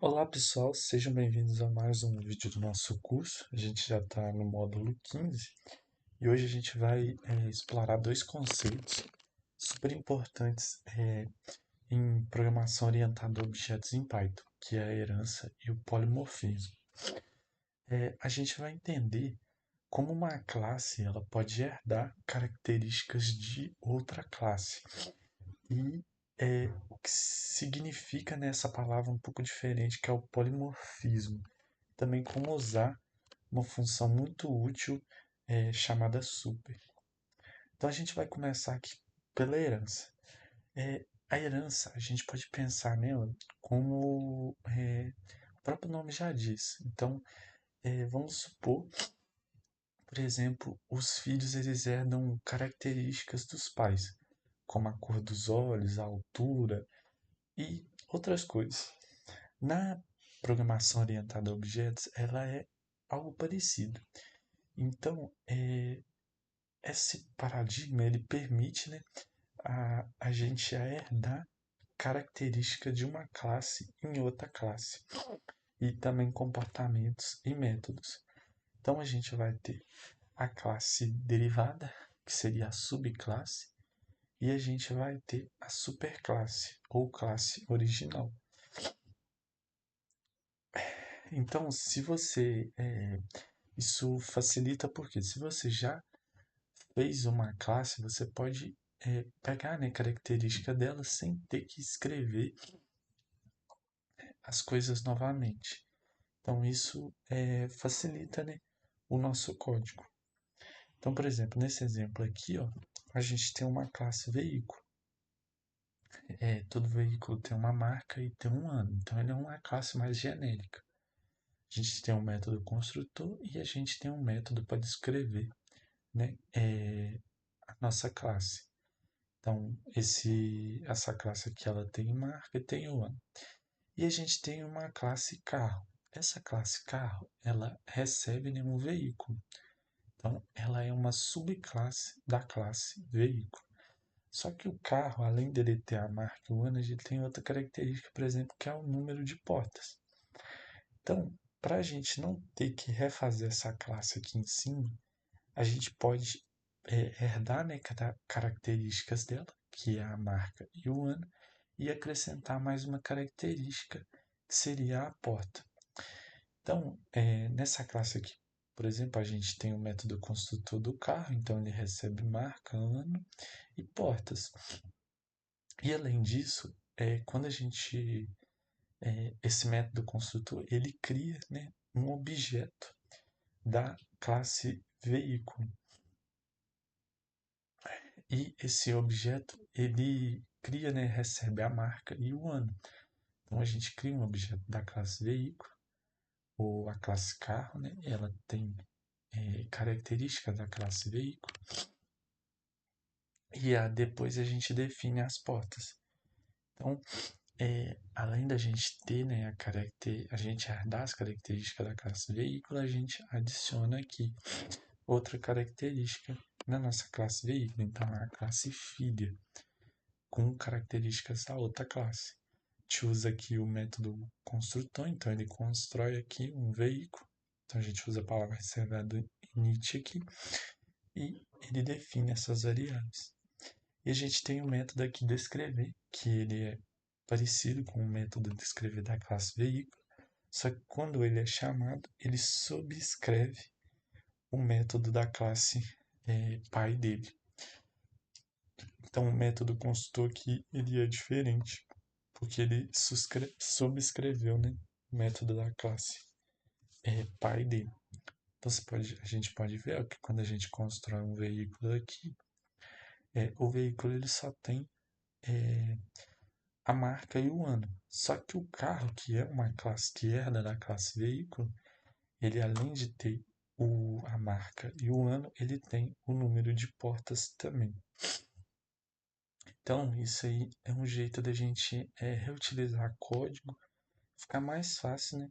Olá pessoal, sejam bem-vindos a mais um vídeo do nosso curso. A gente já está no módulo 15 e hoje a gente vai explorar dois conceitos super importantes em programação orientada a objetos em Python, que é a herança e o polimorfismo. A gente vai entender como uma classe ela pode herdar características de outra classe e o que significa nessa palavra um pouco diferente, que é o polimorfismo. Também como usar uma função muito útil chamada super. Então a gente vai começar aqui pela herança. A herança, a gente pode pensar nela como o próprio nome já diz. Então, vamos supor, por exemplo, os filhos eles herdam características dos pais, como a cor dos olhos, a altura e outras coisas. Na programação orientada a objetos, ela é algo parecido. Então, esse paradigma ele permite, né, a gente herdar características de uma classe em outra classe e também comportamentos e métodos. Então, a gente vai ter a classe derivada, que seria a subclasse, e a gente vai ter a superclasse ou classe original. Então, se você. Isso facilita porque se você já fez uma classe, você pode pegar, né, característica dela sem ter que escrever as coisas novamente. Então isso facilita, né, o nosso código. Então, por exemplo, nesse exemplo aqui, ó, a gente tem uma classe veículo. Todo veículo tem uma marca e tem um ano. Então ele é uma classe mais genérica. A gente tem um método construtor e a gente tem um método para descrever, né, a nossa classe. Então, essa classe aqui ela tem marca e tem o ano. E a gente tem uma classe carro. Essa classe carro, ela recebe nenhum veículo. Então, ela é uma subclasse da classe veículo. Só que o carro, além dele ter a marca e o ano, ele tem outra característica, por exemplo, que é o número de portas. Então, para a gente não ter que refazer essa classe aqui em cima, a gente pode herdar, né, características dela, que é a marca e o ano, e acrescentar mais uma característica, que seria a porta. Então, nessa classe aqui, por exemplo, a gente tem o método construtor do carro, então ele recebe marca, ano e portas. E além disso, quando a gente esse método construtor ele cria, né, um objeto da classe veículo. E esse objeto, ele cria, né, recebe a marca e o ano. Então a gente cria um objeto da classe veículo, ou a classe carro, né? Ela tem características da classe veículo. E depois a gente define as portas. Então, além da gente ter, né, a gente herdar as características da classe veículo, a gente adiciona aqui outra característica na nossa classe veículo. Então, a classe filha, com características da outra classe. A gente usa aqui o método construtor, então ele constrói aqui um veículo. Então a gente usa a palavra reservada init aqui e ele define essas variáveis. E a gente tem o método aqui descrever, que ele é parecido com o método descrever da classe veículo, só que quando ele é chamado, ele subscreve o método da classe pai dele. Então o método construtor aqui ele é diferente, porque ele subscreveu, né, o método da classe pai dele. Então a gente pode ver ó, que quando a gente constrói um veículo aqui, o veículo ele só tem a marca e o ano. Só que o carro, que é uma classe que herda da classe veículo, ele além de ter a marca e o ano, ele tem o número de portas também. Então, isso aí é um jeito da gente reutilizar código, ficar mais fácil, né,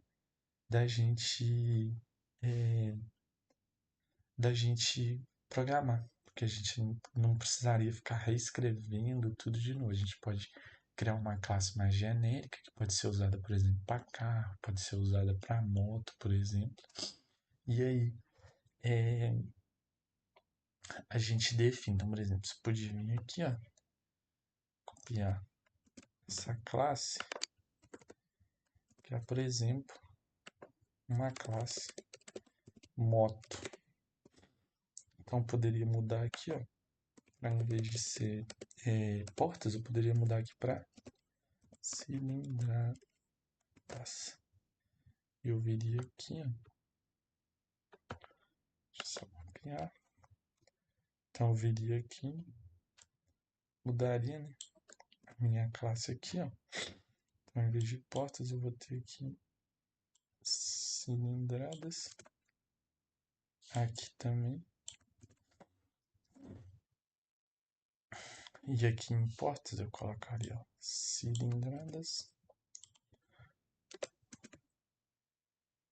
da gente é, da gente programar, porque a gente não precisaria ficar reescrevendo tudo de novo. A gente pode criar uma classe mais genérica, que pode ser usada, por exemplo, para carro, pode ser usada para moto, por exemplo. E aí, a gente define. Então, por exemplo, você pode vir aqui, ó, copiar essa classe, criar, por exemplo, uma classe moto. Então, poderia mudar aqui, ó, para em vez de ser portas, eu poderia mudar aqui para cilindradas. Eu viria aqui, ó, deixa eu só copiar. Então, eu viria aqui, mudaria, né, a minha classe aqui, ó. Então, em vez de portas, eu vou ter aqui cilindradas. Aqui também. E aqui em portas eu colocaria, ó, cilindradas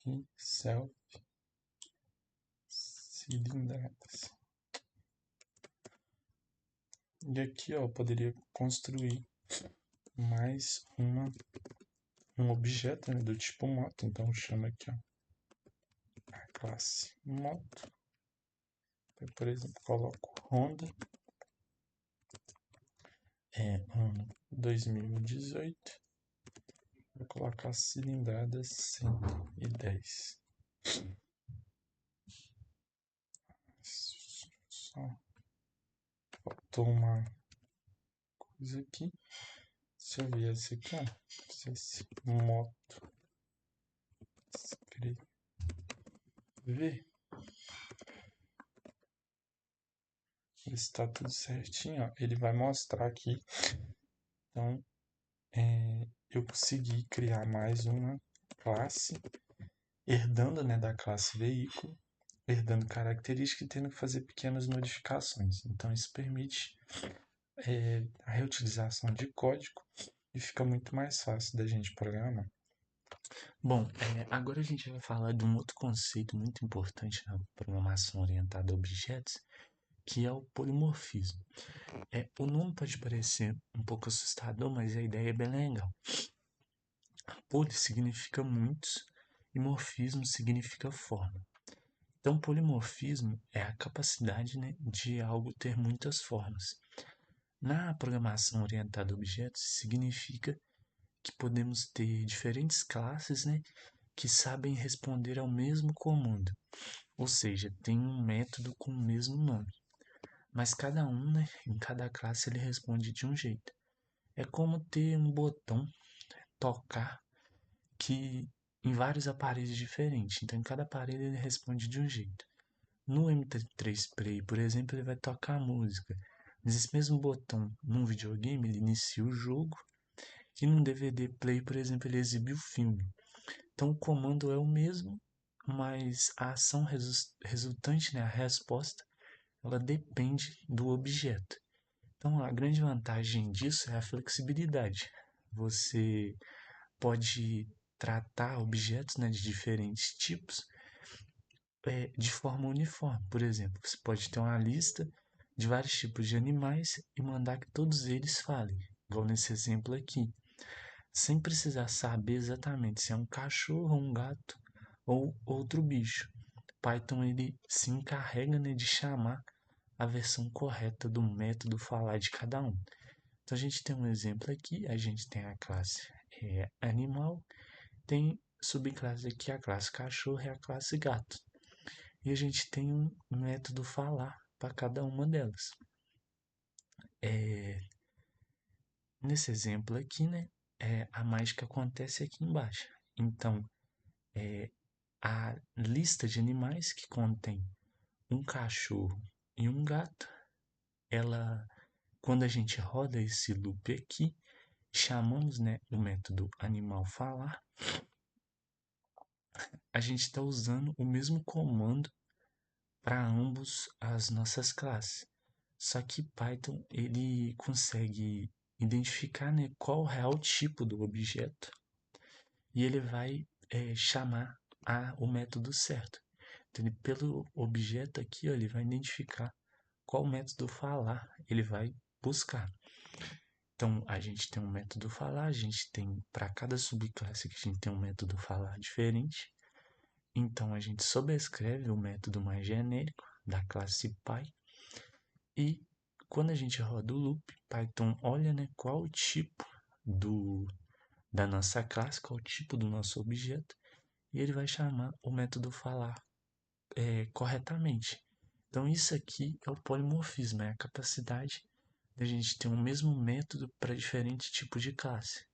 e self cilindradas. E aqui, ó, eu poderia construir mais um objeto, né, do tipo moto. Então chama aqui, ó, a classe moto. Eu, por exemplo, coloco Honda, ano 2018. Vou colocar cilindradas 110. Só faltou uma coisa aqui. Se eu viesse aqui, ó, fizesse moto, escrever, ver se está tudo certinho, ó, ele vai mostrar aqui. Então, eu consegui criar mais uma classe, herdando, né, da classe veículo, herdando características e tendo que fazer pequenas modificações. Então, isso permite a reutilização de código e fica muito mais fácil da gente programar. Bom, agora a gente vai falar de um outro conceito muito importante na programação orientada a objetos, que é o polimorfismo. O nome pode parecer um pouco assustador, mas a ideia é bem legal. Poli significa muitos e morfismo significa forma. Então, polimorfismo é a capacidade, né, de algo ter muitas formas. Na programação orientada a objetos, significa que podemos ter diferentes classes, né, que sabem responder ao mesmo comando, ou seja, tem um método com o mesmo nome. Mas cada um, né, em cada classe, ele responde de um jeito. É como ter um botão, tocar, que em vários aparelhos diferentes. Então, em cada aparelho ele responde de um jeito. No MP3 Play, por exemplo, ele vai tocar a música. Mas esse mesmo botão, num videogame, ele inicia o jogo. E num DVD Play, por exemplo, ele exibe o filme. Então, o comando é o mesmo, mas a ação resultante, né, a resposta, ela depende do objeto. Então, a grande vantagem disso é a flexibilidade. Você pode tratar objetos, né, de diferentes tipos de forma uniforme. Por exemplo, você pode ter uma lista de vários tipos de animais e mandar que todos eles falem, igual nesse exemplo aqui, sem precisar saber exatamente se é um cachorro, um gato ou outro bicho. Python ele se encarrega, né, de chamar a versão correta do método falar de cada um. Então a gente tem um exemplo aqui, a gente tem a classe animal, tem subclasse aqui a classe cachorro e a classe gato. E a gente tem um método falar para cada uma delas. Nesse exemplo aqui, né, a mágica acontece aqui embaixo. Então, a lista de animais que contém um cachorro e um gato, ela, quando a gente roda esse loop aqui, chamamos, né, o método animal falar, a gente está usando o mesmo comando para ambos as nossas classes. Só que Python ele consegue identificar, né, qual é o tipo do objeto e ele vai chamar o método certo. Então, pelo objeto aqui, ó, ele vai identificar qual método falar ele vai buscar. Então, a gente tem um método falar, a gente tem, para cada subclasse, que a gente tem um método falar diferente. Então, a gente sobrescreve o método mais genérico da classe Py. E quando a gente roda o loop, Python olha, né, qual o tipo da nossa classe, qual o tipo do nosso objeto, e ele vai chamar o método falar corretamente. Então, isso aqui é o polimorfismo, é a capacidade da gente ter um mesmo método para diferentes tipos de classe.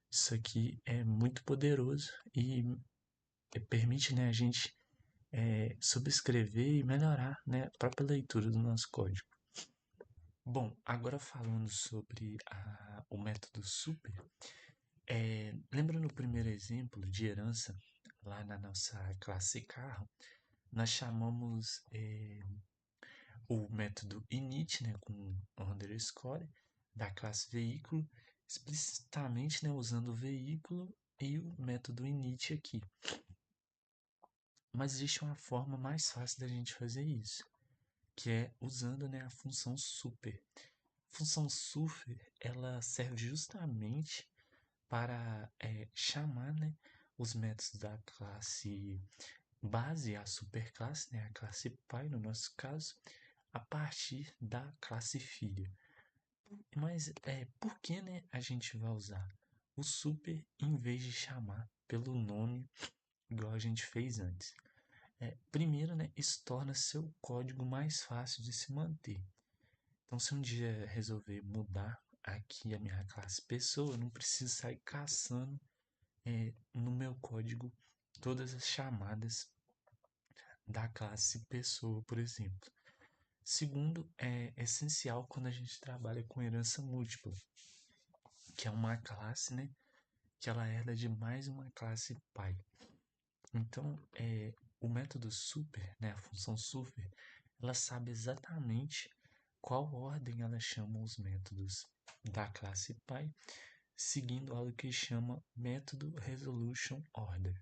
Isso aqui é muito poderoso e permite, né, a gente subscrever e melhorar, né, a própria leitura do nosso código. Bom, agora falando sobre o método super, lembra no primeiro exemplo de herança, lá na nossa classe carro, nós chamamos o método init, né, com underscore, da classe veículo, explicitamente, né, usando o veículo e o método init aqui. Mas existe uma forma mais fácil da gente fazer isso, que é usando, né, a função super. A função super, ela serve justamente para chamar, né, os métodos da classe base, a superclasse, né, a classe pai no nosso caso, a partir da classe filha. Mas por que, né, a gente vai usar o super em vez de chamar pelo nome igual a gente fez antes? Primeiro, né, isso torna seu código mais fácil de se manter. Então, se um dia resolver mudar aqui a minha classe pessoa, eu não preciso sair caçando no meu código todas as chamadas da classe pessoa, por exemplo. Segundo, é essencial quando a gente trabalha com herança múltipla, que é uma classe, né, que ela herda de mais uma classe pai. Então, o método super, né, a função super, ela sabe exatamente qual ordem ela chama os métodos da classe pai, seguindo algo que chama método resolution order.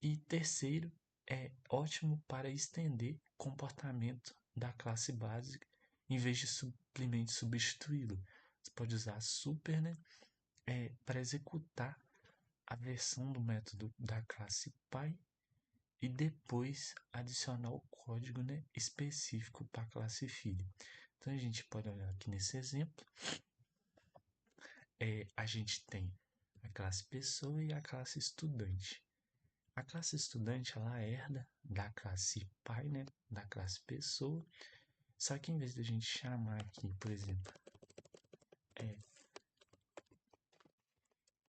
E terceiro, é ótimo para estender comportamento da classe básica em vez de simplesmente substituí-lo. Você pode usar super, né, para executar a versão do método da classe pai e depois adicionar o código, né, específico para a classe filha. Então a gente pode olhar aqui nesse exemplo, a gente tem a classe pessoa e a classe estudante. A classe estudante ela herda da classe pai, né, da classe pessoa, só que em vez de a gente chamar aqui, por exemplo,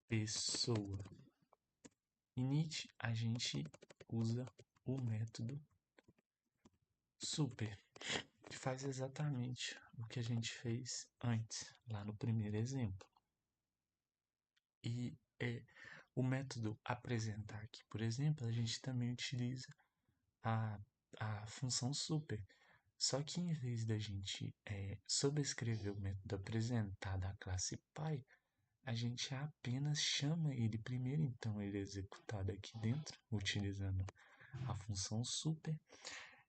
pessoa init, a gente usa o método super, que faz exatamente o que a gente fez antes, lá no primeiro exemplo. E o método apresentar aqui, por exemplo, a gente também utiliza a, a função super. Só que em vez da gente sobrescrever o método apresentar da classe pai, a gente apenas chama ele primeiro, então ele é executado aqui dentro, utilizando a função super,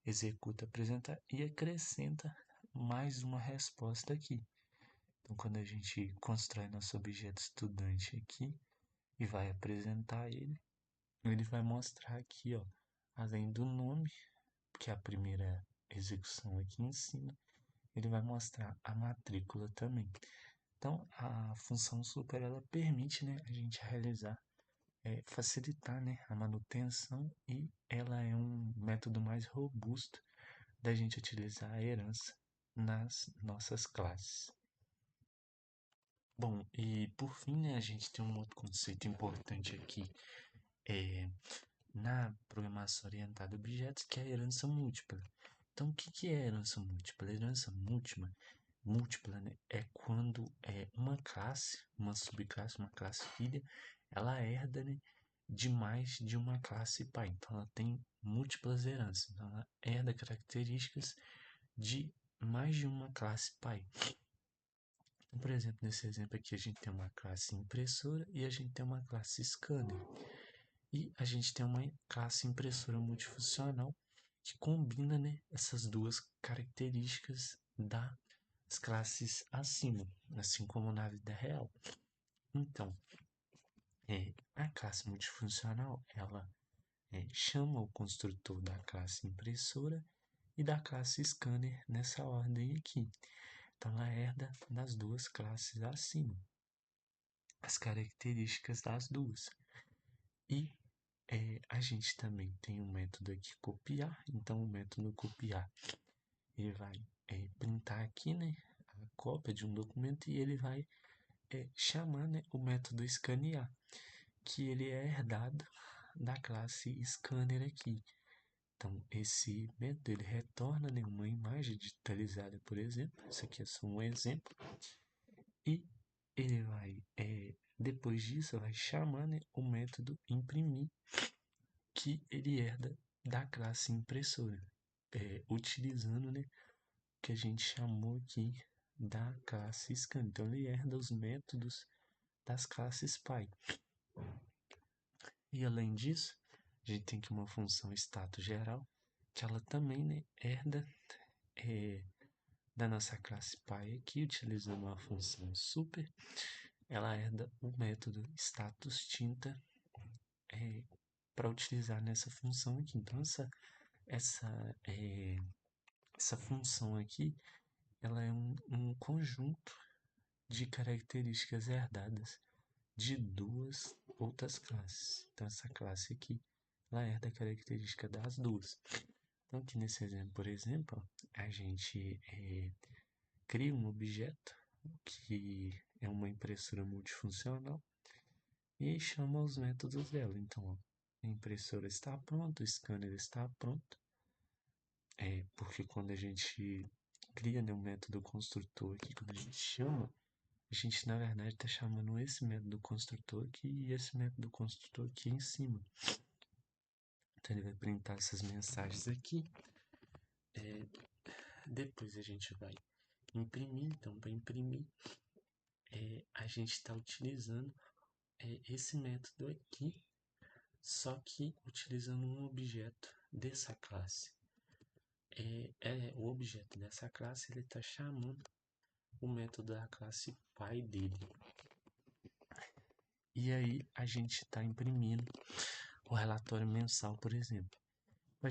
executa apresentar e acrescenta mais uma resposta aqui. Então, quando a gente constrói nosso objeto estudante aqui e vai apresentar ele vai mostrar aqui, ó, além do nome, que é a primeira execução aqui em cima, ele vai mostrar a matrícula também. Então, a função super ela permite, né, a gente realizar, facilitar, né, a manutenção e ela é um método mais robusto da gente utilizar a herança nas nossas classes. Bom, e por fim, né, a gente tem um outro conceito importante aqui na programação orientada a objetos, que é a herança múltipla. Então, o que é herança múltipla? A herança múltipla, né, é quando uma classe, uma subclasse, uma classe filha, ela herda, né, de mais de uma classe pai. Então, ela tem múltiplas heranças. Então, ela herda características de mais de uma classe pai. Então, por exemplo, nesse exemplo aqui, a gente tem uma classe impressora e a gente tem uma classe scanner. E a gente tem uma classe impressora multifuncional que combina, né, essas duas características da as classes acima, assim como na vida real. Então, a classe multifuncional, ela chama o construtor da classe impressora e da classe scanner nessa ordem aqui. Então, ela herda das duas classes acima, as características das duas. E a gente também tem um método aqui copiar. Então, o método copiar, ele vai printar aqui, né, a cópia de um documento, e ele vai chamar, né, o método escanear, que ele é herdado da classe scanner aqui. Então, esse método ele retorna, né, uma imagem digitalizada, por exemplo. Isso aqui é só um exemplo. E ele vai, depois disso, vai chamar, né, o método imprimir, que ele herda da classe impressora, utilizando, né, o que a gente chamou aqui da classe scan. Então, ele herda os métodos das classes pai. E além disso, a gente tem aqui uma função status geral, que ela também, né, herda da nossa classe pai aqui, utilizando uma função super. Ela herda o método status tinta para utilizar nessa função aqui. Então, essa função aqui, ela é um conjunto de características herdadas de duas outras classes. Então, essa classe aqui, ela herda a característica das duas. Então, aqui nesse exemplo, por exemplo, a gente cria um objeto que é uma impressora multifuncional e chama os métodos dela. Então, ó, a impressora está pronta, o scanner está pronto. Porque quando a gente cria, né, um método construtor aqui, quando a gente chama, a gente na verdade está chamando esse método construtor aqui e esse método construtor aqui em cima. Então ele vai printar essas mensagens aqui. Depois a gente vai imprimir. Então, para imprimir, a gente está utilizando esse método aqui, só que utilizando um objeto dessa classe. O objeto dessa classe ele está chamando o método da classe pai dele. E aí a gente está imprimindo o relatório mensal, por exemplo. Para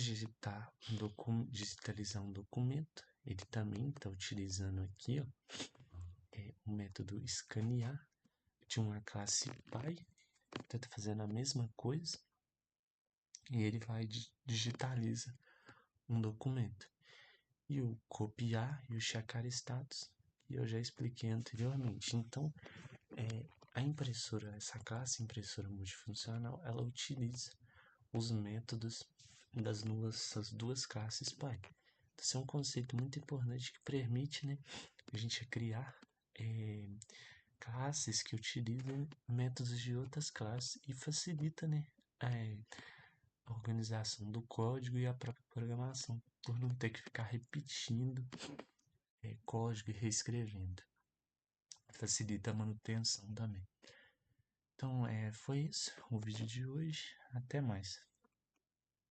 digitalizar um documento, ele também está utilizando aqui, ó, o método escanear de uma classe pai. Está fazendo a mesma coisa e ele vai digitaliza um documento. E o copiar e o checar status, que eu já expliquei anteriormente. Então, a impressora, essa classe impressora multifuncional, ela utiliza os métodos das duas classes pai. Esse é um conceito muito importante que permite, né, a gente criar classes que utilizam métodos de outras classes e facilita, né, a organização do código e a própria programação, por não ter que ficar repetindo código e reescrevendo. Facilita a manutenção também. Então, foi isso o vídeo de hoje. Até mais.